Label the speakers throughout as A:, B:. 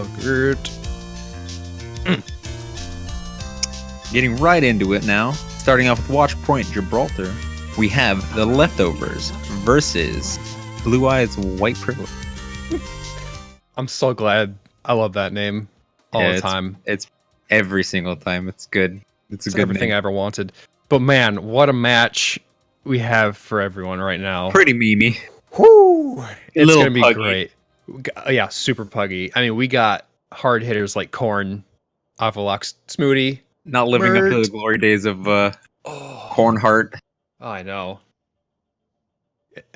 A: Fuckert.
B: Getting right into it now. Starting off with Watch Point Gibraltar, we have the Leftovers versus Blue Eyes White Privilege.
A: I'm so glad. I love that name all the time.
B: It's every single time. It's good. It's a good
A: everything
B: name.
A: I ever wanted. But man, what a match we have for everyone right now.
B: Pretty memey.
A: Whoo! It's going to be
B: puggy.
A: great. Yeah, super puggy. I mean, we got hard hitters like Korn, Avalok, Smoothie.
B: Not living up to the glory days of Cornheart.
A: Oh, I know.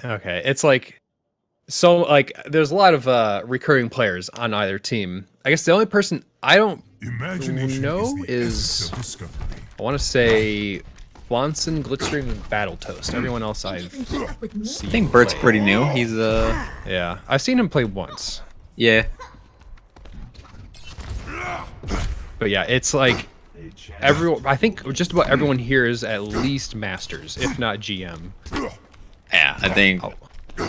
A: Okay, it's like... So, like, there's a lot of recurring players on either team. I guess the only person I don't know is... I want to say... Swanson, Glitstream, and Battletoast. Everyone else I've seen.
B: I think Bert's pretty new. He's
A: Yeah, I've seen him play once.
B: Yeah.
A: But yeah, it's like everyone. I think just about everyone here is at least Masters, if not GM.
B: Yeah, I think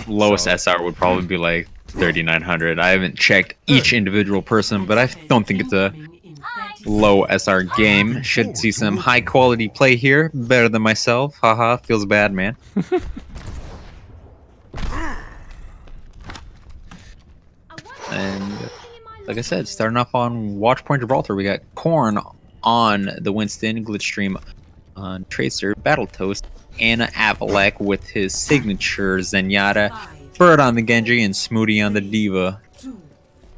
B: lowest SR would probably be like 3,900. I haven't checked each individual person, but I don't think it's a low SR game. Should see some high quality play here. Better than myself. Haha, feels bad, man. And like I said, starting off on Watch Point Gibraltar, we got Korn on the Winston, Glitstream on Tracer, Battletoast, Anna Avalak with his signature Zenyatta, Bird on the Genji, and Smoothie on the Diva.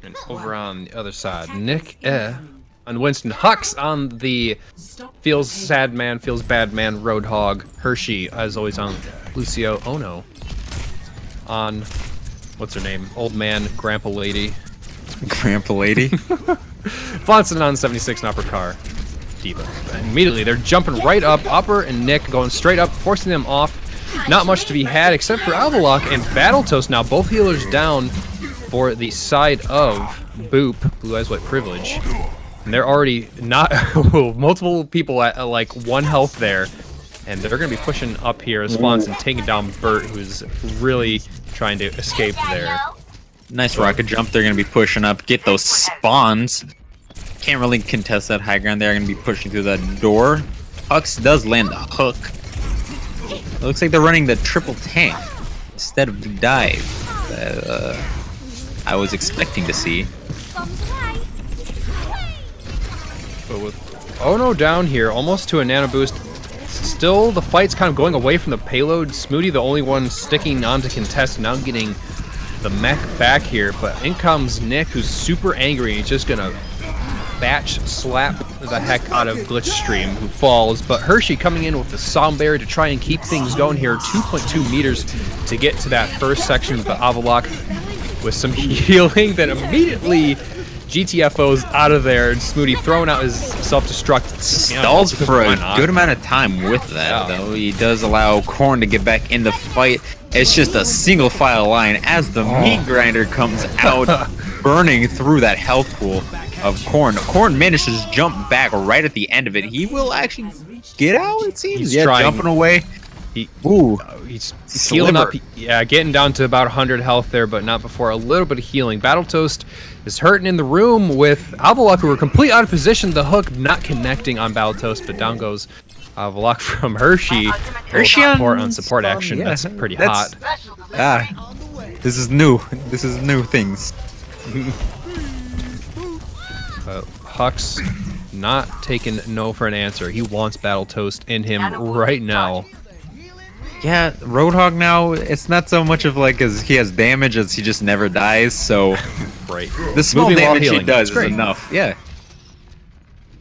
A: And over on the other side, Nick on Winston, Hux on the feels sad man, feels bad man, Roadhog, Hershey, as always on Lucio Ono. On, what's her name? Old man, Grandpa Lady.
B: Grandpa Lady.
A: Fonson on 76 and Upper Car. Diva. And immediately they're jumping right up. Upper and Nick going straight up, forcing them off. Not much to be had except for Avalok and Battletoast. Now both healers down for the side of BEWP, Blue Eyes White Privilege. And they're already not multiple people at like 1 health there. And they're going to be pushing up here as Fonson taking down Bert, who's really trying to escape there.
B: Nice rocket jump. They're going to be pushing up. Get those spawns. Can't really contest that high ground. They're going to be pushing through that door. Hux does land the hook. It looks like they're running the triple tank instead of the dive. I was expecting to see.
A: But with Ono down here, almost to a nano boost. Still, the fight's kind of going away from the payload. Smoothie, the only one sticking on to contest, now getting the mech back here. But in comes Nick, who's super angry. He's just gonna batch slap the heck out of Glitchstream, who falls. But Hershey coming in with the Sound Barrier to try and keep things going here. 2.2 meters to get to that first section with the Avalok with some healing that immediately GTFO's out of there, and Smoothie throwing out his self-destruct.
B: Stalls for a good amount of time with that, though. He does allow Korn to get back in the fight. It's just a single file line as the meat grinder comes out, burning through that health pool of Korn. Korn manages to jump back right at the end of it. He will actually get out, it seems.
A: He's trying.
B: Jumping away.
A: He's healing up. Yeah, getting down to about 100 health there, but not before a little bit of healing. Battletoast is hurting in the room with Avalok, who were completely out of position. The hook not connecting on Battletoast, but down goes Avalok from Hershey.
B: Hershey
A: on support action.
B: Yeah,
A: that's pretty hot.
B: This is new. This is new things.
A: Hux not taking no for an answer. He wants Battletoast in him right now.
B: Yeah, Roadhog now, it's not so much of like as he has damage as he just never dies, so
A: right.
B: The small
A: Moving
B: damage he
A: healing.
B: does is enough. Yeah.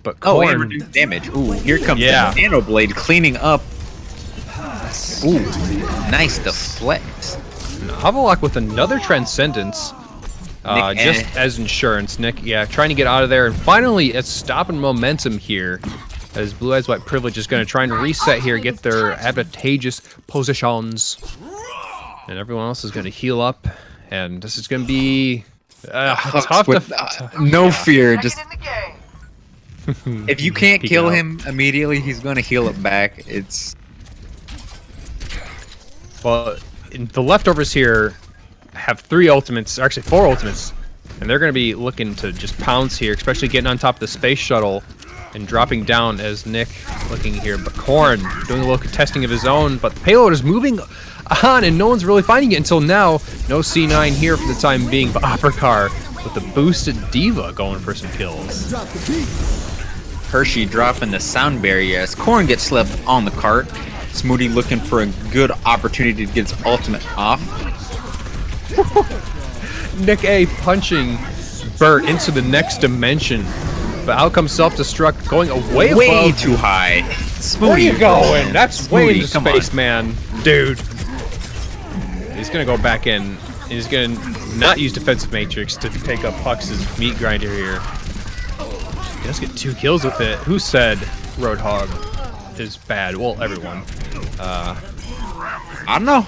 A: But
B: Korn,
A: and
B: reduced damage. Ooh, here comes the Nano Blade cleaning up. Ooh, nice deflect.
A: Avalok with another Transcendence. Just as insurance. Nick, trying to get out of there. And finally, it's stopping momentum here. As Blue Eyes White Privilege is going to try and reset here, get their advantageous positions. And everyone else is going to heal up. And this is going to be tough to...
B: no fear, just... if you can't kill him immediately, he's going to heal it back. It's...
A: Well, the leftovers here have 3 ultimates, or actually 4 ultimates. And they're going to be looking to just pounce here, especially getting on top of the space shuttle and dropping down as Nick looking here. But Corn doing a little contesting of his own, but the payload is moving on and no one's really finding it until now. No C9 here for the time being, but Opercar with the boosted Diva going for some kills.
B: Hershey dropping the sound barrier as Corn gets left on the cart. Smoothie looking for a good opportunity to get his ultimate off.
A: Nick A punching Bert into the next dimension. But out comes self-destruct, going way above.
B: Too high. Smoothie,
A: where are you going? That's way into
B: come
A: space,
B: on.
A: man. Dude. He's going to go back in. He's going to not use defensive matrix to take up Hux's meat grinder here. He does get 2 kills with it. Who said Roadhog is bad? Well, everyone.
B: I don't know.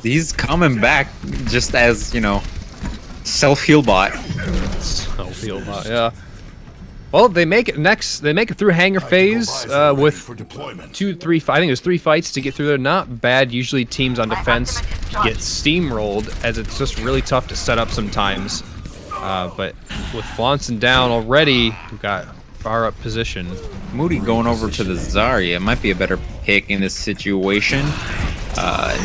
B: He's coming back just as, you know, self-heal bot.
A: Self-heal bot, yeah. Well, they make it next. They make it through hangar phase with 2, 3. I think there's 3 fights to get through there. Not bad. Usually teams on defense get steamrolled, as it's just really tough to set up sometimes. But with Flaunson down already, we've got far up position.
B: Moody going over to the Zarya might be a better pick in this situation.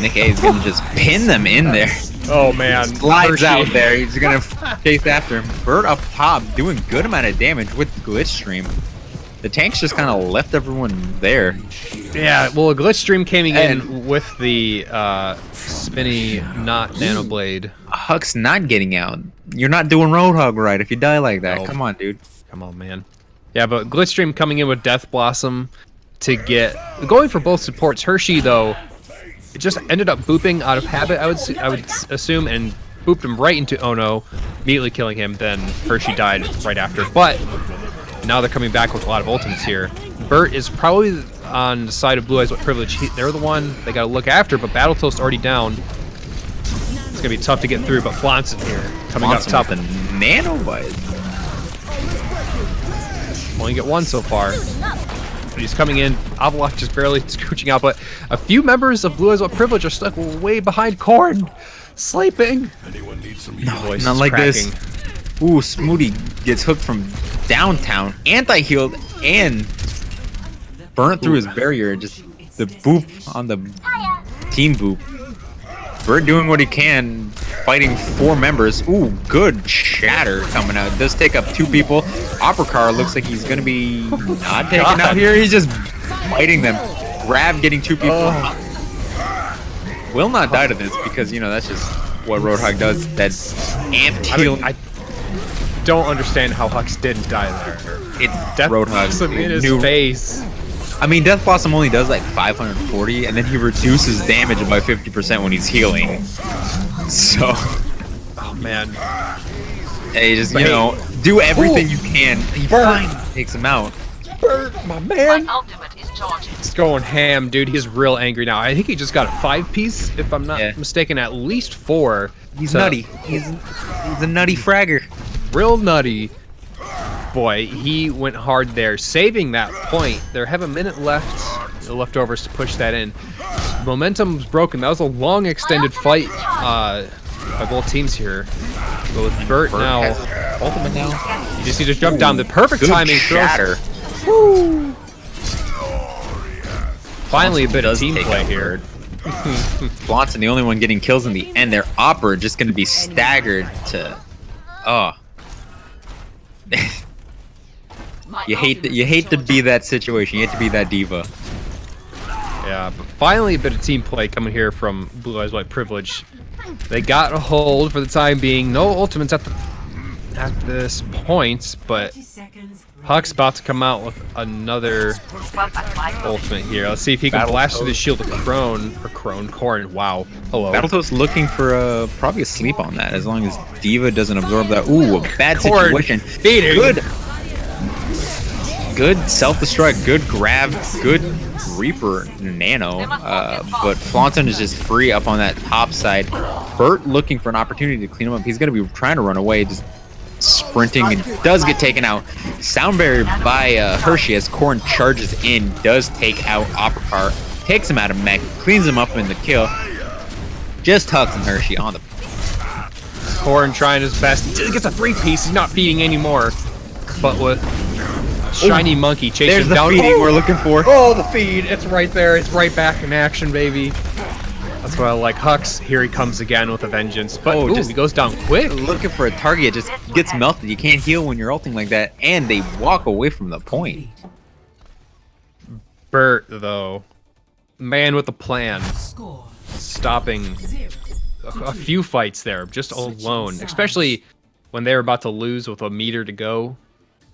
B: Nick A is gonna just pin them in there.
A: Oh man,
B: slides out there. He's gonna chase after him. Bert up top doing good amount of damage with the glitch stream. The tanks just kind of left everyone there.
A: Yeah, well, a glitch stream came in with the spinny not nano blade.
B: Huck's not getting out. You're not doing Roadhog right if you die like that.
A: Nope.
B: Come on, dude.
A: Come on, man. Yeah, but glitch stream coming in with Death Blossom to get going for both supports. Hershey though, it just ended up booping out of habit, I would assume, and booped him right into Ono, immediately killing him. Then Hershey died right after. But now they're coming back with a lot of ultimates here. Bert is probably on the side of Blue Eyes White Privilege. They're the one they got to look after, but Battle Toast already down. It's gonna be tough to get through. But Flaunson here coming up top.
B: The nanobite.
A: Only get 1 so far. But he's coming in. Avalok just barely scooching out, but a few members of Blue Eyes White Privilege are stuck way behind Corn, sleeping.
B: No, not like this. Ooh, Smoothie gets hooked from downtown, anti-healed, and burnt through his barrier. Just the boop on the team boop. Bert doing what he can, fighting 4 members. Ooh, good shatter coming out. It does take up 2 people. Opercar looks like he's gonna be not taken out here. He's just fighting them. Grab getting 2 people. Will not die to this because, you know, that's just what Roadhog does. That's amped heal.
A: I don't understand how Hux didn't die there.
B: It's
A: Death
B: Roadhog
A: Blossom in his face.
B: I mean, Death Blossom only does like 540, and then he reduces damage by 50% when he's healing. So,
A: oh man,
B: hey, just you know, do everything you can. He finally takes him out.
A: Bert, my man. He's going ham, dude. He's real angry now. I think he just got a 5-piece, if I'm not mistaken. At least 4.
B: He's nutty. He's a nutty fragger.
A: Real nutty. Boy, he went hard there, saving that point. They have a minute left, the leftovers to push that in. Momentum's broken. That was a long extended fight by both teams here. But with Bert now,
B: ultimate now,
A: you just need to jump down. The perfect
B: good
A: timing.
B: Shatter.
A: Woo! Finally, a bit of team play here.
B: Flaunson, the only one getting kills in the end. Their Opera just going to be staggered to, You hate to be that situation. You hate to be that diva.
A: Yeah, but finally a bit of team play coming here from Blue Eyes White Privilege. They got a hold for the time being. No ultimates at this point, but Huck's about to come out with another ultimate here. Let's see if he can blast through the shield of Corn. Wow. Hello.
B: Battletoad's looking for probably a sleep on that, as long as Diva doesn't absorb that. Ooh, a bad situation. Good self-destruct, good grab, good Reaper Nano, but Flaunson is just free up on that top side. Bert looking for an opportunity to clean him up. He's going to be trying to run away, just sprinting, and does get taken out. Sound barrier by Hershey as Corn charges in, does take out Opercar, takes him out of mech, cleans him up in the kill. Just Hux and Hershey on the
A: Corn trying his best. He gets a 3-piece. He's not feeding anymore. But with Shiny Monkey chasing
B: there's the
A: down.
B: feeding we're looking for.
A: Oh, the feed. It's right there. It's right back in action, baby. That's what I like. Hux, here he comes again with a vengeance. But he goes down quick.
B: Looking for a target, it just gets melted. You can't heal when you're ulting like that. And they walk away from the point.
A: Bert, though. Man with a plan. Stopping a few fights there, just alone. Especially when they were about to lose with a meter to go.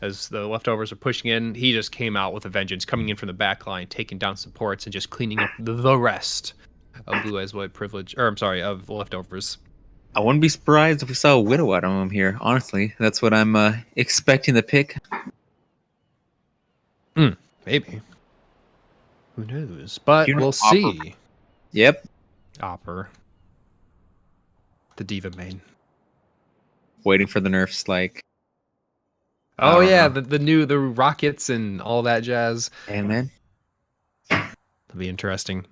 A: As the leftovers are pushing in, he just came out with a vengeance, coming in from the back line, taking down supports, and just cleaning up the rest of Blue Eyes White privilege, or I'm sorry, of the leftovers.
B: I wouldn't be surprised if we saw a Widow out of him here. Honestly, that's what I'm expecting to pick.
A: Maybe. Who knows? But we'll see.
B: Yep.
A: Opper. The Diva main.
B: Waiting for the nerfs, like.
A: Oh yeah, the rockets and all that jazz.
B: Hey man.
A: It'll be interesting.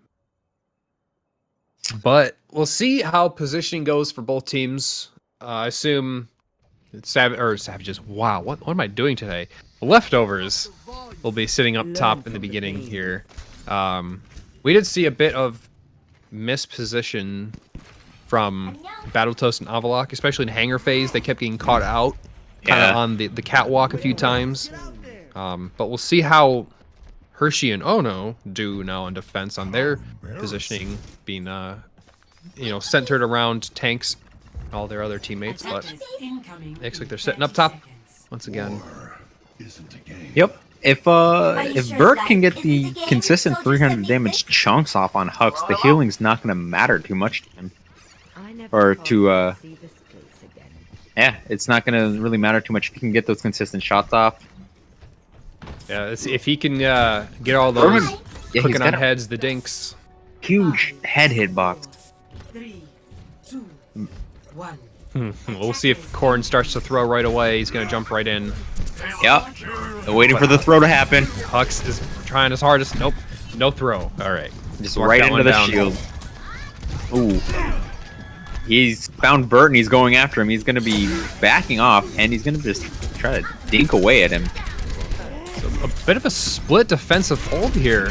A: But we'll see how positioning goes for both teams. I assume Savages. Wow, what am I doing today? Leftovers will be sitting up top in the beginning here. We did see a bit of misposition from Battletoast and Avalok, especially in hangar phase. They kept getting caught out kind of on the catwalk a few times. But we'll see how Hershey and Ono do now in defense on their positioning, being centered around tanks and all their other teammates. But looks like they're sitting up top once again.
B: Yep. If Bert can get the consistent 300 damage chunks off on Hux, the healing's not going to matter too much to him. Or to yeah, it's not going to really matter too much if he can get those consistent shots off.
A: Yeah, if he can get all those clicking on heads, the dinks.
B: Huge head hitbox.
C: 3, 2, 1.
A: We'll see if Corn starts to throw right away. He's going to jump right in.
B: Yep. They're waiting for the throw to happen.
A: Hux is trying his hardest. Nope. No throw. All right.
B: Just right into the shield. Ooh. He's found Bert and he's going after him. He's going to be backing off and he's going to just try to dink away at him.
A: So a bit of a split defensive hold here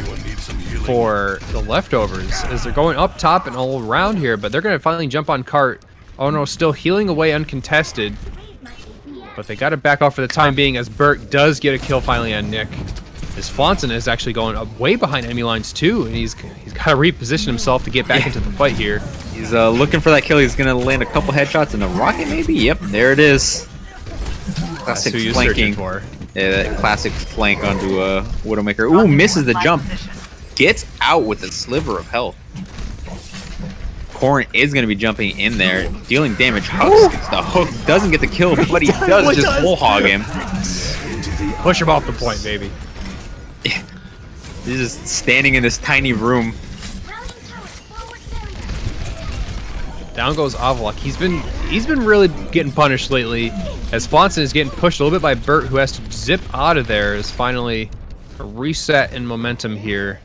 A: for the leftovers as they're going up top and all around here, but they're going to finally jump on cart. Oh no, still healing away uncontested. But they got to back off for the time being as Bert does get a kill finally on Nick. As Fonson is actually going up way behind enemy lines too, and he's got to reposition himself to get back into the fight here.
B: He's looking for that kill. He's going to land a couple headshots in a rocket maybe? Yep, there it is. Classic flanking.
A: For.
B: Yeah, that classic flank onto Widowmaker. Ooh, misses the jump. Gets out with a sliver of health. Corn is going to be jumping in there, dealing damage. Hux gets the hook, doesn't get the kill, but he does just whole hog him.
A: Push him off the point, baby.
B: He's just standing in this tiny room.
A: Down goes Avalok. He's been really getting punished lately, as Fonson is getting pushed a little bit by Bert, who has to zip out of there. Is finally a reset in momentum here.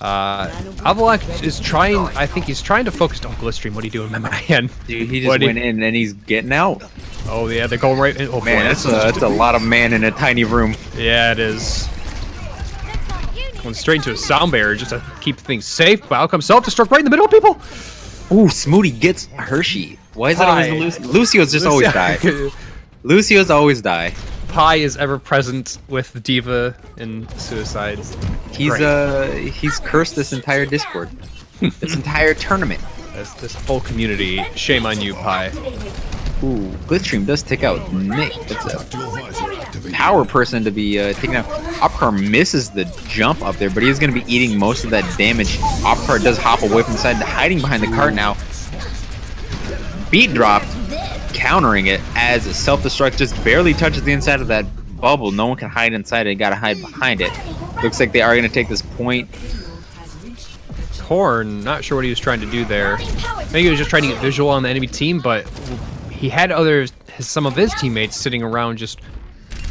A: Avalok is trying. I think he's trying to focus on Glitstream. What are you doing, my man?
B: Dude, he just went in and he's getting out.
A: Oh yeah, they're going right in. Oh
B: man, that's a lot of man in a tiny room.
A: Yeah, it is. Going straight into a sound barrier just to keep things safe. But out comes self-destruct right in the middle of people.
B: Ooh, Smooty gets Hershey. Why is it always Lucio's just always die? Lucio's always die.
A: Pi is ever present with Diva and Suicides.
B: He's cursed this entire Discord. This entire tournament.
A: This whole community. Shame on you, Pi.
B: Ooh, Glitstream does take out Nick. That's a power person to be taken out. Opcar misses the jump up there, but he's going to be eating most of that damage. Opcar does hop away from the side, hiding behind the cart now. Beat drop, countering it as a self-destruct just barely touches the inside of that bubble. No one can hide inside it. Got to hide behind it. Looks like they are going to take this point.
A: Corn, not sure what he was trying to do there. Maybe he was just trying to get visual on the enemy team, but he had some of his teammates sitting around just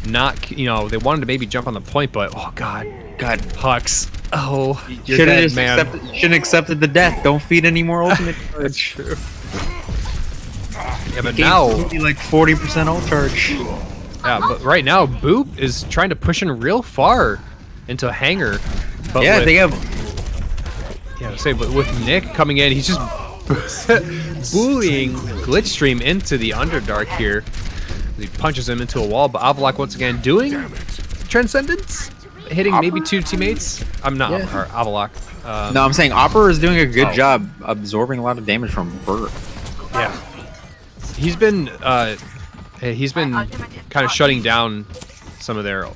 A: not, they wanted to maybe jump on the point, but oh god, Hux. Oh, you're dead, man.
B: Shouldn't accepted the death. Don't feed any more ultimate.
A: That's true. Yeah, but now
B: like 40% ult charge.
A: Yeah, but right now BEWP is trying to push in real far into a hangar. But
B: Yeah,
A: with,
B: they have.
A: Yeah, but with Nick coming in, he's just bullying Glitchstream into the Underdark here. He punches him into a wall, but Avalok once again doing Transcendence, hitting maybe 2 teammates. I'm not Avalok.
B: No, I'm saying Opera is doing a good job absorbing a lot of damage from Burt.
A: Yeah, he's been kind of shutting down some of their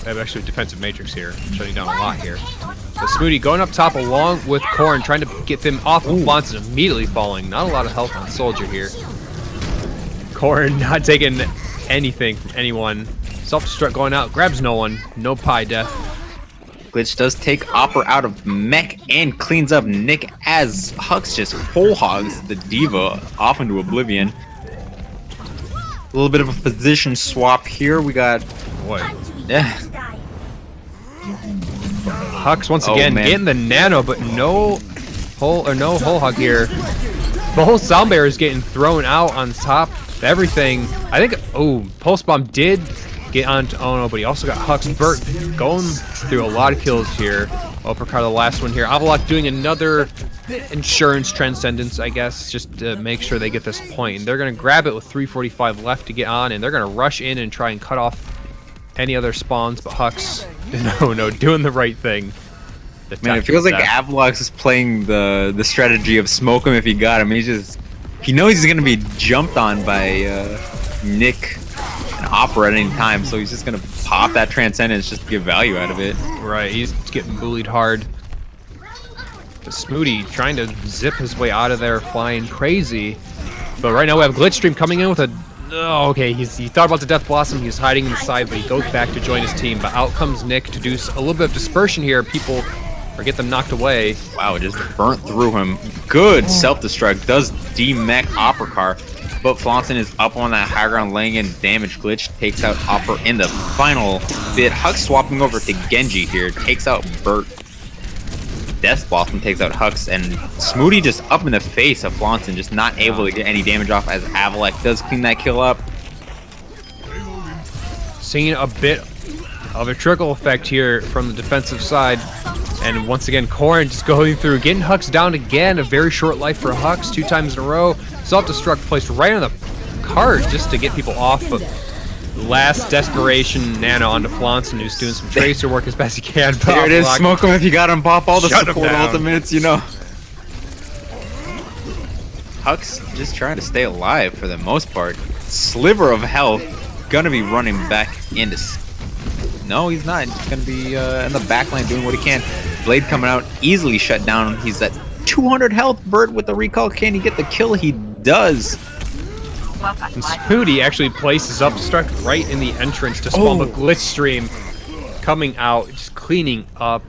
A: actually defensive matrix here, shutting down a lot here. So Smooty going up top along with Korn, trying to get them off of Flaunt and immediately falling. Not a lot of health on Soldier here. Korn not taking anything from anyone. Self-destruct going out, grabs no one, no pie death.
B: Glitch does take Opera out of mech and cleans up Nick as Hux just whole hogs the Diva off into oblivion. A little bit of a position swap here. We got
A: What?
B: yeah.
A: Hux once again getting the nano, but no hole hog here. The whole sound barrier is getting thrown out on top of everything. I think Pulse Bomb did get on but he also got Hux. Burt going through a lot of kills here. Uppercut the last one here. Avalok doing another insurance transcendence, I guess, just to make sure they get this point. And they're gonna grab it with 3:45 left to get on, and they're gonna rush in and try and cut off any other spawns, but Hux, no, doing the right thing.
B: Man, it feels like Avalok is playing the strategy of smoke him if he got him. He knows he's gonna be jumped on by Nick and Opera at any time, so he's just gonna pop that transcendence just to get value out of it.
A: Right, he's getting bullied hard. But Smooty trying to zip his way out of there, flying crazy. But right now we have Glitchstream coming in with a he thought about the Death Blossom. He's hiding in the side, but he goes back to join his team. But out comes Nick to do a little bit of dispersion here. People or get them knocked away.
B: Wow, it just burnt through him. Good self-destruct. Does demech Opera car. But Flaunton is up on that high ground laying in damage. Glitch takes out Opera in the final bit. Hux swapping over to Genji here. Takes out Burt. Death Blossom takes out Hux, and Smooty just up in the face of Flaunton, just not able to get any damage off as Avalok does clean that kill up.
A: Seeing a bit of a trickle effect here from the defensive side. And once again, Korn just going through, getting Hux down again. A very short life for Hux, 2 times in a row. Self-destruct placed right on the cart just to get people off. But last desperation nano onto Flaunton, who's doing some tracer work as best he can.
B: There it is, smoke him if you got him, pop all the support ultimates, you know. Hux just trying to stay alive for the most part. Sliver of health, gonna be running back into... No, he's not. He's gonna be in the backline doing what he can. Blade coming out, easily shut down. He's at 200 health. Burt with the recall. Can he get the kill? He does.
A: And Smooty actually places up Destruct right in the entrance to spawn the Glitchstream coming out, just cleaning up.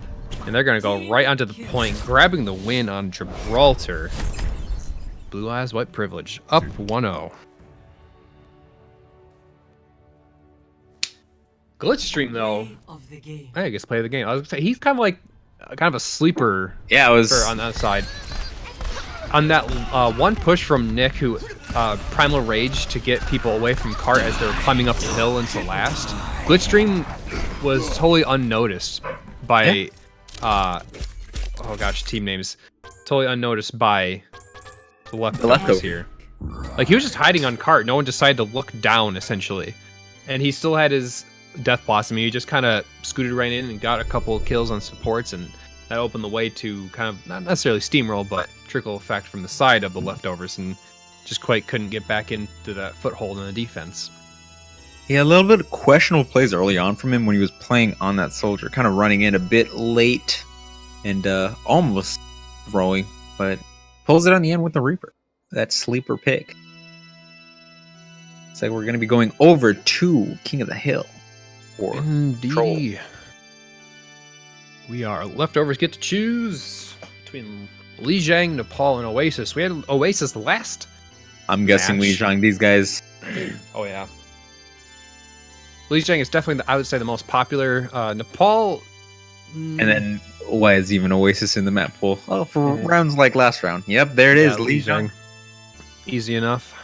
A: And they're gonna go right onto the point, grabbing the win on Gibraltar. Blue Eyes White Privilege, up 1-0. Glitchstream though, I guess play the game. I was gonna say he's kind of a sleeper.
B: Yeah, it was
A: on that side. On that one push from Nick, who Primal Rage to get people away from cart as they were climbing up the hill into last. Glitchstream was totally unnoticed by oh gosh, team names. Totally unnoticed by the leftovers here. Like he was just hiding on cart. No one decided to look down essentially, and he still had his Death Blossom. He just kind of scooted right in and got a couple of kills on supports, and that opened the way to kind of not necessarily steamroll, but trickle effect from the side of the leftovers, and just quite couldn't get back into that foothold in the defense.
B: Yeah, a little bit of questionable plays early on from him when he was playing on that soldier, kind of running in a bit late and almost throwing, but pulls it on the end with the Reaper. That sleeper pick. It's like we're going to be going over to King of the Hill.
A: Indeed. We are. Leftovers get to choose between Li Jiang, Nepal, and Oasis. We had Oasis last.
B: I'm guessing Li Jiang, these guys.
A: Oh, yeah. Li Jiang is definitely, I would say, the most popular. Nepal.
B: And then, why is even Oasis in the map pool? Oh, for rounds like last round. Yep, there it is. Li Jiang.
A: Easy enough.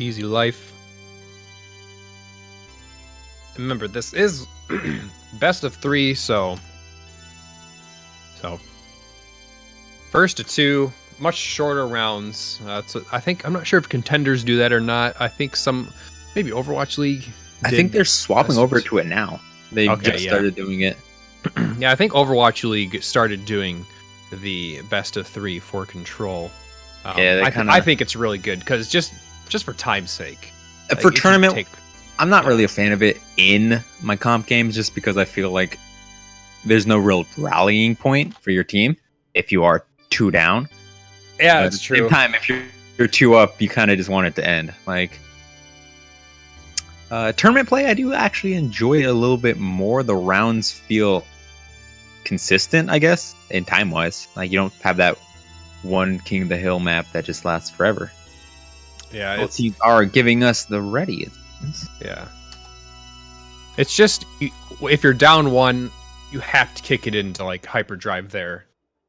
A: Easy life. Remember, this is best of 3, so first to 2, much shorter rounds. So I think I'm not sure if contenders do that or not. I think maybe Overwatch League.
B: I think they're swapping over to it now. They just started doing it.
A: Yeah, I think Overwatch League started doing the best of 3 for Control. I think it's really good because just for time's sake.
B: For tournament, I'm not really a fan of it in my comp games just because I feel like there's no real rallying point for your team if you are 2 down.
A: Yeah, that's true.
B: At the same time, if you're 2 up, you kind of just want it to end. Like tournament play, I do actually enjoy it a little bit more. The rounds feel consistent, I guess, in time-wise. Like you don't have that one King of the Hill map that just lasts forever.
A: Yeah,
B: both teams are giving us the ready.
A: Yeah, it's just if you're down 1, you have to kick it into like hyperdrive there,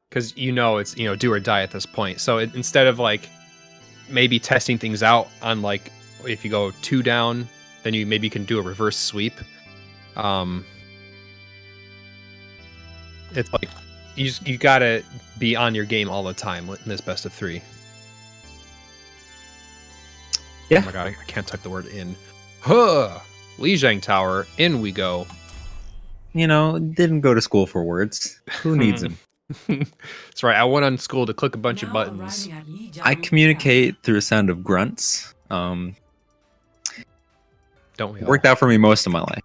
A: because it's do or die at this point. So instead of like maybe testing things out on like if you go 2 down, then you maybe can do a reverse sweep. It's like you gotta be on your game all the time in this best of 3.
B: Yeah.
A: Oh my god, I can't type the word in. Huh. Lijiang Tower, in we go.
B: Didn't go to school for words. Who needs them?
A: That's right. I went on school to click a bunch of buttons.
B: I communicate through a sound of grunts.
A: Don't we all?
B: Worked out for me most of my life.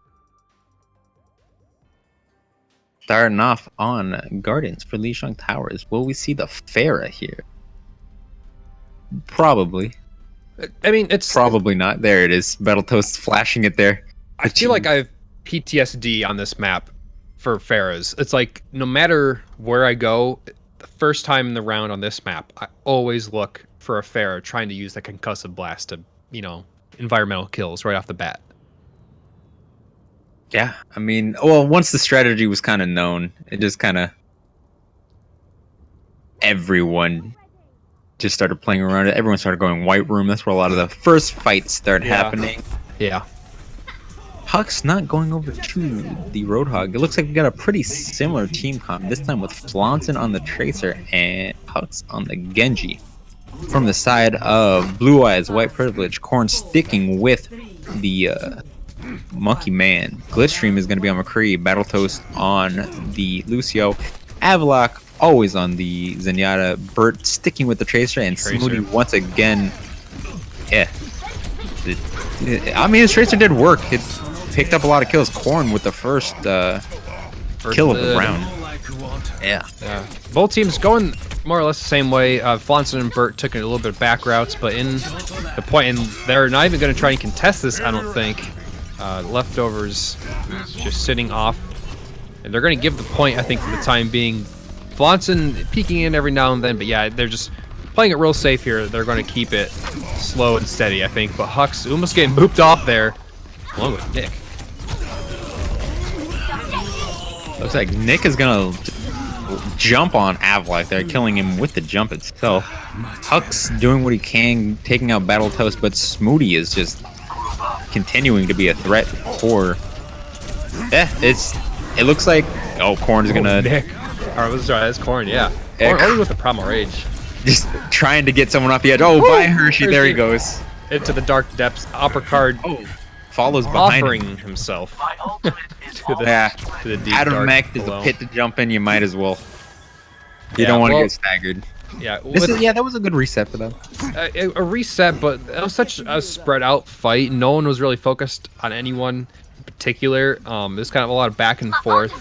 B: Starting off on Gardens for Lijiang Towers. Will we see the Pharah here? Probably.
A: I mean, it's
B: probably not. There it is. Battletoads flashing it there.
A: I feel like I have PTSD on this map for Pharahs. It's like no matter where I go, the first time in the round on this map, I always look for a Pharah trying to use the concussive blast to, environmental kills right off the bat.
B: Yeah, I mean, once the strategy was kind of known, it just kind of everyone just started playing around it. Everyone started going White Room. That's where a lot of the first fights started happening.
A: Yeah.
B: Huck's not going over to the Roadhog. It looks like we got a pretty similar team comp, this time with Flaunson on the Tracer and Huck's on the Genji. From the side of Blue Eyes, White Privilege, Korn sticking with the Monkey Man. Glitchstream is going to be on McCree, Battletoast on the Lucio, Avalok always on the Zenyatta, Burt sticking with the Tracer, and Smoothie once again. Yeah. I mean, his Tracer did work. It picked up a lot of kills. Korn with the first kill of the round. Yeah.
A: Both teams going more or less the same way. Flaunson and Burt took a little bit of back routes, but in the point, and they're not even going to try and contest this, I don't think. Leftovers just sitting off. And they're going to give the point, I think, for the time being. Flaunson peeking in every now and then, but yeah, they're just playing it real safe here. They're going to keep it slow and steady, I think. But Huck's almost getting booped off there, along with Nick.
B: Looks like Nick is going to jump on Avalok there, killing him with the jump itself. Huck's doing what he can, taking out Battletoast, but Smoothie is just continuing to be a threat for... it looks like... Oh, Korn's going to...
A: Nick. Alright, let's try this. Korn, yeah. Korn only with the Primal Rage.
B: Just trying to get someone off the edge. Oh, by Hershey, there he goes.
A: Into the dark depths. Uppercard.
B: Follows behind
A: offering
B: him.
A: Himself.
B: to the deep dark mech, there's a pit to jump in, you might as well. You don't want to get staggered.
A: Yeah,
B: that was a good reset for them.
A: A reset, but it was such a spread out fight. No one was really focused on anyone in particular. There's kind of a lot of back and forth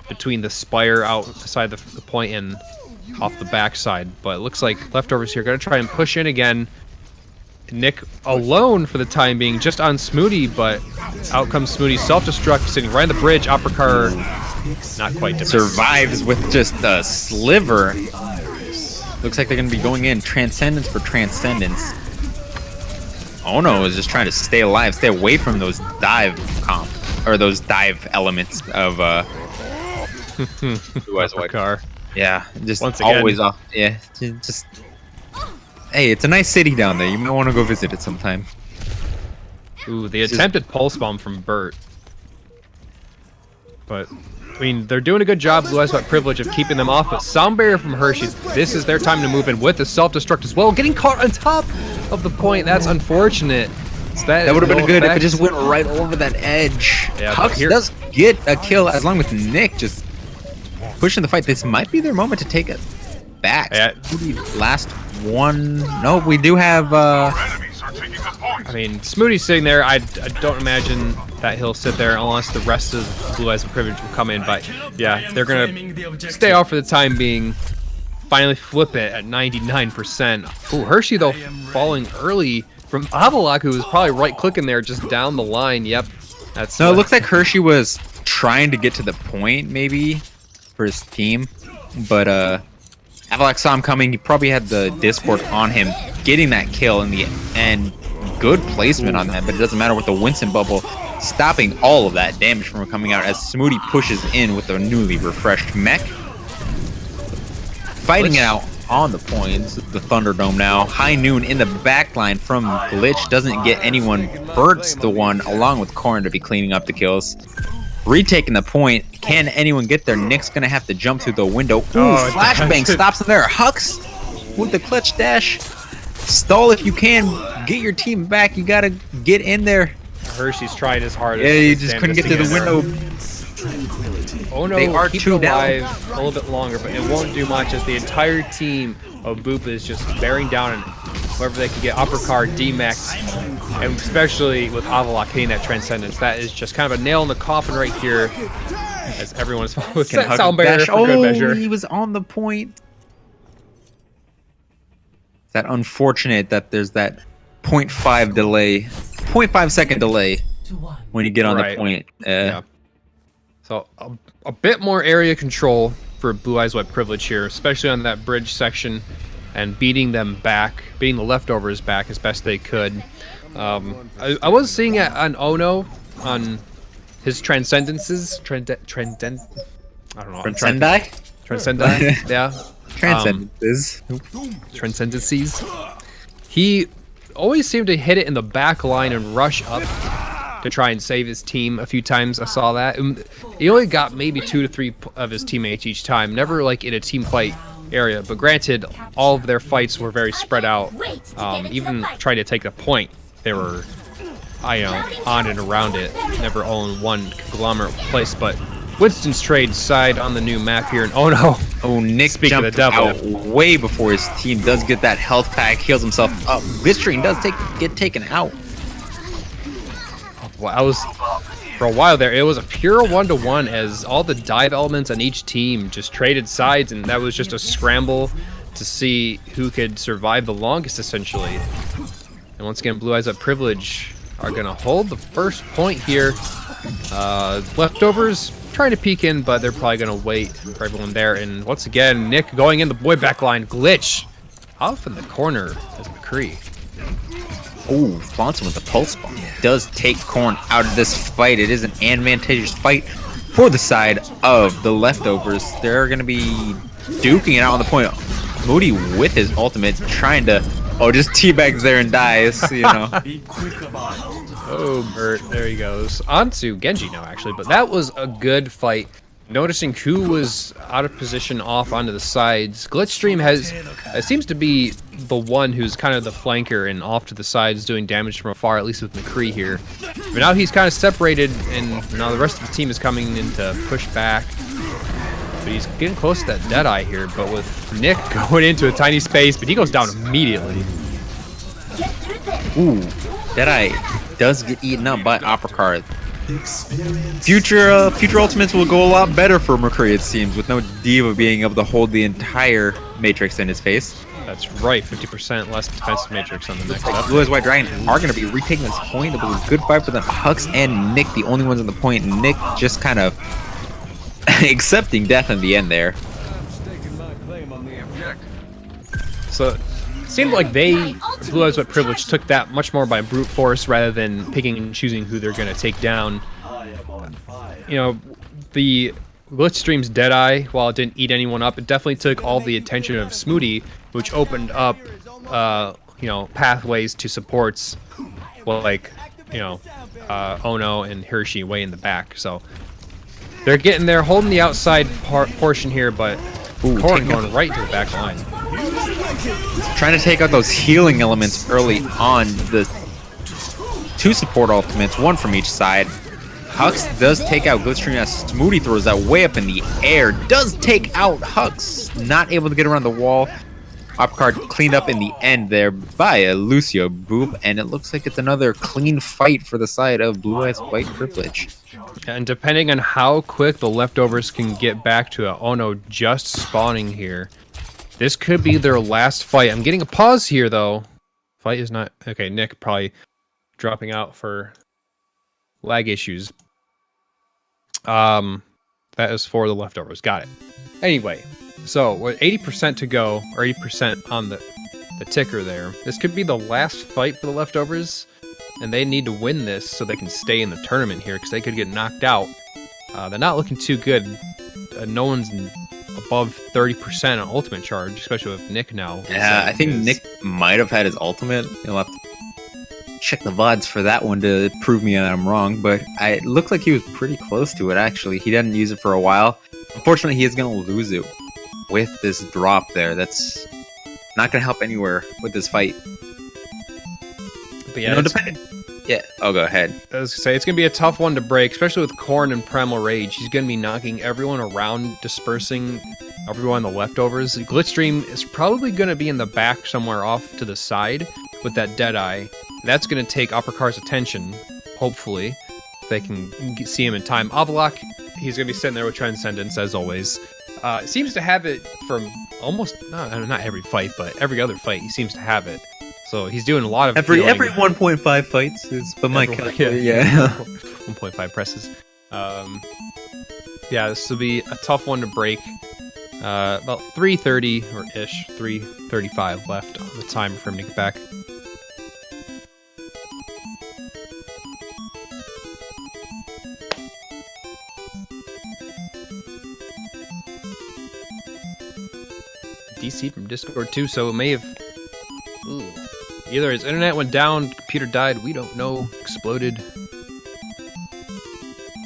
A: between the Spire outside the point and off the backside. But it looks like Leftovers here going to try and push in again. Nick alone for the time being, just on Smoothie, but out comes Smoothie, self-destruct, sitting right on the bridge. Uppercut, not quite.
B: Survives with just a sliver. Looks like they're going to be going in Transcendence for Transcendence. Ono is just trying to stay alive, stay away from those dive those dive elements of
A: Uppercut.
B: Yeah, just
A: once again.
B: Always off. Yeah, just. Hey, it's a nice city down there. You might want to go visit it sometime.
A: Ooh, the attempted pulse bomb from Burt. But, I mean, they're doing a good job, Blue Eyes White Privilege, of keeping them off, but Sound Barrier from Hershey's, this is their time to move in with the self-destruct as well. Getting caught on top of the point, that's unfortunate. So that
B: would have been good if it just went right over that edge.
A: Yeah,
B: Hux does get a kill as long as Nick just pushing the fight. This might be their moment to take it back.
A: Yeah.
B: Last one. No, we do have...
A: I mean, Smoothie's sitting there. I don't imagine that he'll sit there unless the rest of Blue Eyes White Privilege will come in. But yeah, they're going to stay off for the time being. Finally flip it at 99%. Ooh, Hershey, though, falling early from Avalok, who was probably right-clicking there just down the line. Yep. That's
B: No, it looks like Hershey was trying to get to the point, maybe, for his team. But Avalok saw him coming. He probably had the Discord on him, getting that kill in the end. Good placement on that, but it doesn't matter with the Winston bubble, stopping all of that damage from coming out as Smoothie pushes in with a newly refreshed mech. Fighting it out on the points, the Thunderdome now. High Noon in the backline from Glitch, doesn't get anyone. Burt's the one, along with Corn, to be cleaning up the kills. Retaking the point. Can anyone get there? Nick's going to have to jump through the window. Ooh, flashbang stops him there. Hux with the clutch dash. Stall if you can. Get your team back. You got to get in there.
A: Hershey's tried his hardest.
B: Yeah, he just couldn't get to the window.
A: Oh no,
B: they are
A: keep
B: two
A: it alive
B: down.
A: a little bit longer, but it won't do much as the entire team of BEWP is just bearing down and whoever they can get upper card, D-Max, and especially with Avalok hitting that Transcendence. That is just kind of a nail in the coffin right here as everyone's with Sound Barrier for good measure.
B: He was on the point. Is that unfortunate that there's that 0.5 delay, 0.5 second delay when you get on the point.
A: Yeah. So a bit more area control for Blue Eyes White Privilege here, especially on that bridge section, and beating them back, beating the leftovers back as best they could. I was seeing it on Ono on his Transcendences, I don't know. Transcendi? Yeah.
B: Transcendences.
A: Transcendencies. He always seemed to hit it in the back line and rush up to try and save his team a few times. I saw that. He only got maybe 2 to 3 of his teammates each time, never like in a team fight area. But granted, all of their fights were very spread out. Even trying to take the point, they were, on and around it, never all in one conglomerate place. But Winston's trade side on the new map here, and oh no!
B: Oh, Nick jumped out way before his team does get that health pack, heals himself up. Blitzstream does get taken out.
A: Well, I was, for a while there, it was a pure 1-to-1 as all the dive elements on each team just traded sides, and that was just a scramble to see who could survive the longest, essentially. And once again, Blue Eyes White Privilege are going to hold the first point here. Leftovers trying to peek in, but they're probably going to wait for everyone there. And once again, Nick going in the boy backline. Glitch off in the corner as McCree.
B: Oh, Flonson with the pulse bomb does take Korn out of this fight. It is an advantageous fight for the side of the leftovers. They're going to be duking it out on the point. Moody with his ultimate trying to, just teabags there and dies, you know.
A: Oh, Burt, there he goes. On to Genji now, actually, but that was a good fight. Noticing who was out of position off onto the sides. Glitchstream seems to be the one who's kind of the flanker and off to the sides doing damage from afar, at least with McCree here. But now he's kind of separated, and now the rest of the team is coming in to push back. But he's getting close to that Deadeye here, but with Nick going into a tiny space, but he goes down immediately.
B: Ooh, Deadeye does get eaten up by Uppercard. Future ultimates will go a lot better for McCree, it seems, with no Diva being able to hold the entire Matrix in his face.
A: That's right, 50% less defensive Matrix on the next up.
B: Blue Eyes White Dragon are going to be retaking this point. It was a good fight for them. Hux and Nick, the only ones on the point. Nick just kind of accepting death in the end there.
A: So it seemed like Blue Eyes White Privilege took that much more by brute force rather than picking and choosing who they're going to take down. The Glitchstream's Deadeye, while it didn't eat anyone up, it definitely took all the attention of Smoothie, which opened up, pathways to supports, like you know, Ono and Hershey way in the back. So they're getting there, holding the outside portion here, but Corn going right to the back line.
B: Trying to take out those healing elements early on. The 2 support ultimates, 1 from each side. Hux does take out Glitstream as Smoothie throws that way up in the air. Does take out Hux. Not able to get around the wall. Upcard cleaned up in the end there by a Lucio BEWP, and it looks like it's another clean fight for the side of Blue Eyes White Privilege.
A: And depending on how quick the leftovers can get back to it, Ono just spawning here. This could be their last fight. I'm getting a pause here, though. Fight is not... Okay, Nick probably dropping out for lag issues. That is for the leftovers. Got it. Anyway, so with 80% to go, or 80% on the ticker there, this could be the last fight for the leftovers, and they need to win this so they can stay in the tournament here, because they could get knocked out. They're not looking too good. No one's above 30% on ultimate charge, especially with Nick now.
B: Yeah, I think Nick might have had his ultimate. You'll have to check the VODs for that one to prove me that I'm wrong, but it looked like he was pretty close to it, actually. He didn't use it for a while. Unfortunately, he is going to lose it with this drop there. That's not going to help anywhere with this fight.
A: But yeah,
B: depending. Yeah, I'll go ahead.
A: I was gonna say, it's gonna be a tough one to break, especially with Korn and Primal Rage. He's gonna be knocking everyone around, dispersing everyone on the leftovers. Glitstream is probably gonna be in the back somewhere off to the side with that Deadeye. That's gonna take Uppercar's attention, hopefully, if they can see him in time. Avaloq, he's gonna be sitting there with Transcendence, as always. Seems to have it from almost, not every fight, but every other fight, he seems to have it. So he's doing a lot of
B: every 1.5 fights is, but my calculator, yeah.
A: 1.5 presses. Yeah, this will be a tough one to break. About 3:30 or ish, 3:35 left on the timer for him to get back. DC'd from Discord too, so it may have. Ooh. Either his internet went down, computer died, we don't know, exploded.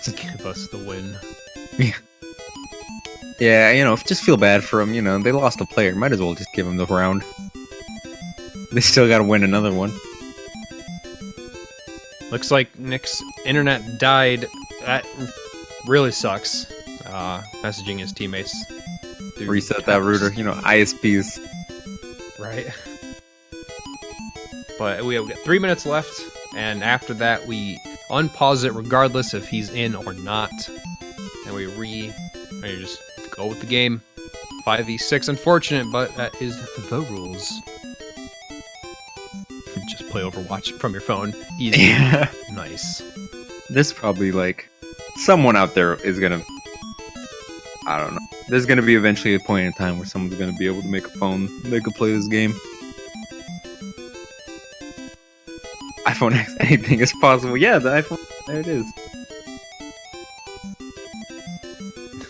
A: Give us the win.
B: Yeah, just feel bad for him, they lost a player, might as well just give him the round. They still gotta win another one.
A: Looks like Nick's internet died. That really sucks. Messaging his teammates.
B: Reset that router, ISPs.
A: Right. But we have got 3 minutes left, and after that we unpause it regardless if he's in or not. And we just go with the game. 5v6, unfortunate, but that is the rules. Just play Overwatch from your phone. Easy.
B: Yeah.
A: Nice.
B: There's probably, someone out there is gonna... I don't know. There's gonna be eventually a point in time where someone's gonna be able to make a phone. They could play this game. iPhone X, anything is possible. Yeah, the iPhone, there it is.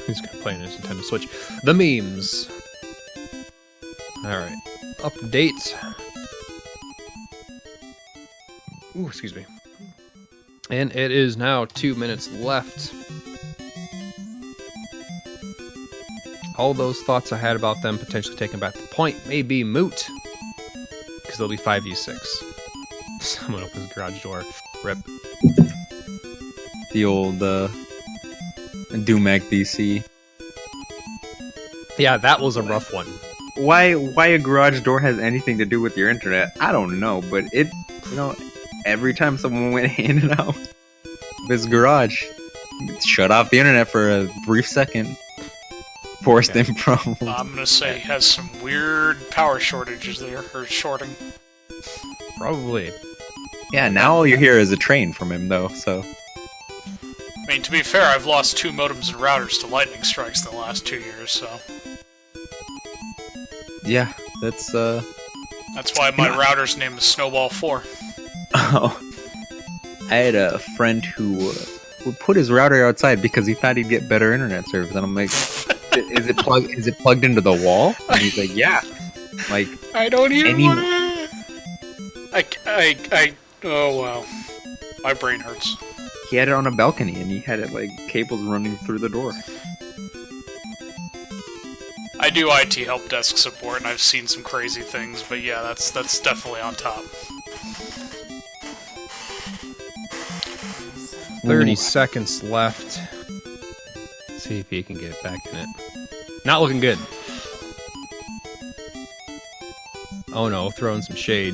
A: He's gonna play on his Nintendo Switch. The memes. Alright. Update. Ooh, excuse me. And it is now 2 minutes left. All those thoughts I had about them potentially taking back the point may be moot. Because they'll be 5v6. Someone opens the garage door. Rip.
B: The old Dumac DC.
A: Yeah, that was a rough one.
B: Why a garage door has anything to do with your internet, I don't know, but it, every time someone went in and out of his garage, it shut off the internet for a brief second. Forced them problems.
D: I'm gonna say he has some weird power shortages there, or shorting.
A: Probably.
B: Yeah, now all you hear is a train from him, though, so...
D: I mean, to be fair, I've lost 2 modems and routers to lightning strikes in the last 2 years, so...
B: Yeah, that's
D: why my router's name is Snowball 4.
B: Oh. I had a friend who would put his router outside because he thought he'd get better internet service, and I'm like... Is it plugged into the wall? And he's like, yeah. Like,
D: I don't even want to... oh, wow. My brain hurts.
B: He had it on a balcony, and he had it like cables running through the door.
D: I do IT help desk support, and I've seen some crazy things, but yeah, that's definitely on top.
A: 30 seconds left. See if he can get back in it. Not looking good. Oh no, throwing some shade.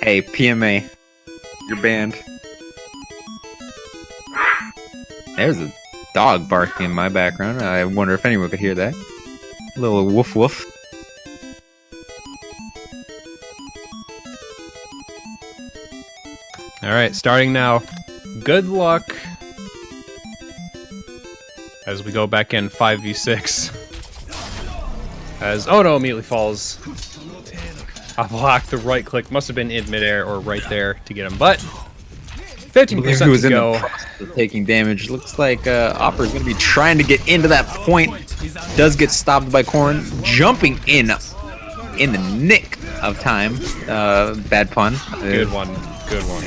B: Hey, PMA. You're banned. There's a dog barking in my background. I wonder if anyone could hear that. A little woof woof.
A: Alright, starting now. Good luck. As we go back in 5v6. As Ono immediately falls. I blocked the right click. Must have been in midair or right there to get him. But 15%
B: He was
A: to
B: in
A: go.
B: the process of taking damage. Looks like Opera is going to be trying to get into that point. Does get stopped by Corn. Jumping in the nick of time. Bad pun.
A: Good one. Good one.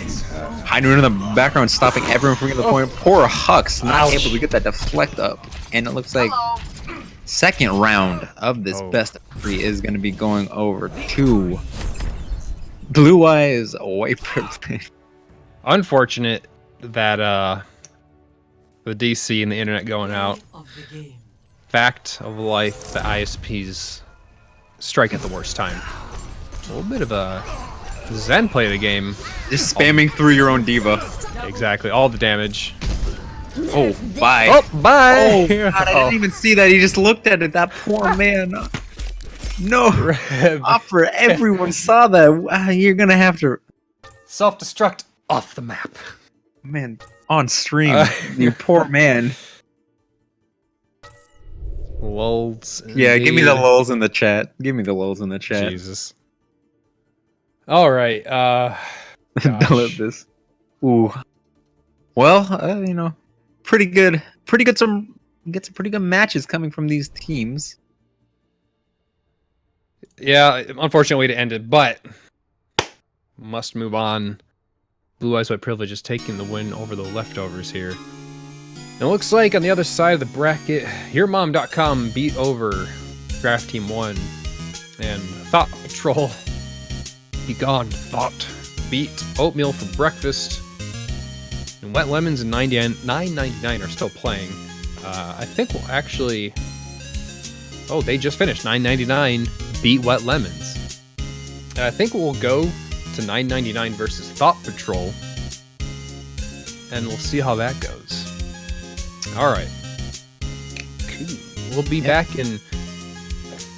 B: High Noon in the background stopping everyone from getting the point. Poor Hux not able to get that deflect up. And it looks like second round of this best of 3 is going to be going over to Blue Eyes White Privilege.
A: Unfortunate that the DC and the internet going out. Fact of life, the ISPs strike at the worst time. A little bit of a Zen play of the game.
B: Just spamming through your own diva.
A: Exactly, all the damage.
B: Oh, bye.
A: Oh, bye!
B: Oh, God, I didn't even see that. He just looked at it. That poor man. No. Opera, everyone saw that. You're going to have to...
A: Self-destruct off the map.
B: Man, on stream. You poor man.
A: Lulz.
B: Yeah, give me the lulz in the chat. Give me the lulz in the chat.
A: Jesus. All right.
B: Delete this. Ooh. Well, you know, pretty good. Get some pretty good matches coming from these teams.
A: Yeah, unfortunate way to end it, but must move on. Blue Eyes White Privilege is taking the win over the leftovers here. And it looks like on the other side of the bracket, YourMom.com beat over Draft Team 1. And Thought Patrol, Be Gone Thought, beat Oatmeal for Breakfast. And Wet Lemons and 9.99 are still playing. I think we'll actually... Oh, they just finished. 9.99 beat Wet Lemons. I think we'll go to 9.99 versus Thought Patrol. And we'll see how that goes. Alright. We'll be back in,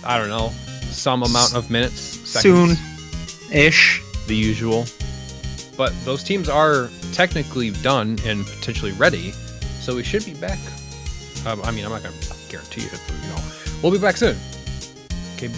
A: I don't know, some amount of minutes. Seconds.
B: Soon-ish.
A: The usual. But those teams are technically done and potentially ready. So we should be back. I mean, I'm not going to guarantee it, but, you know, we'll be back soon. Okay.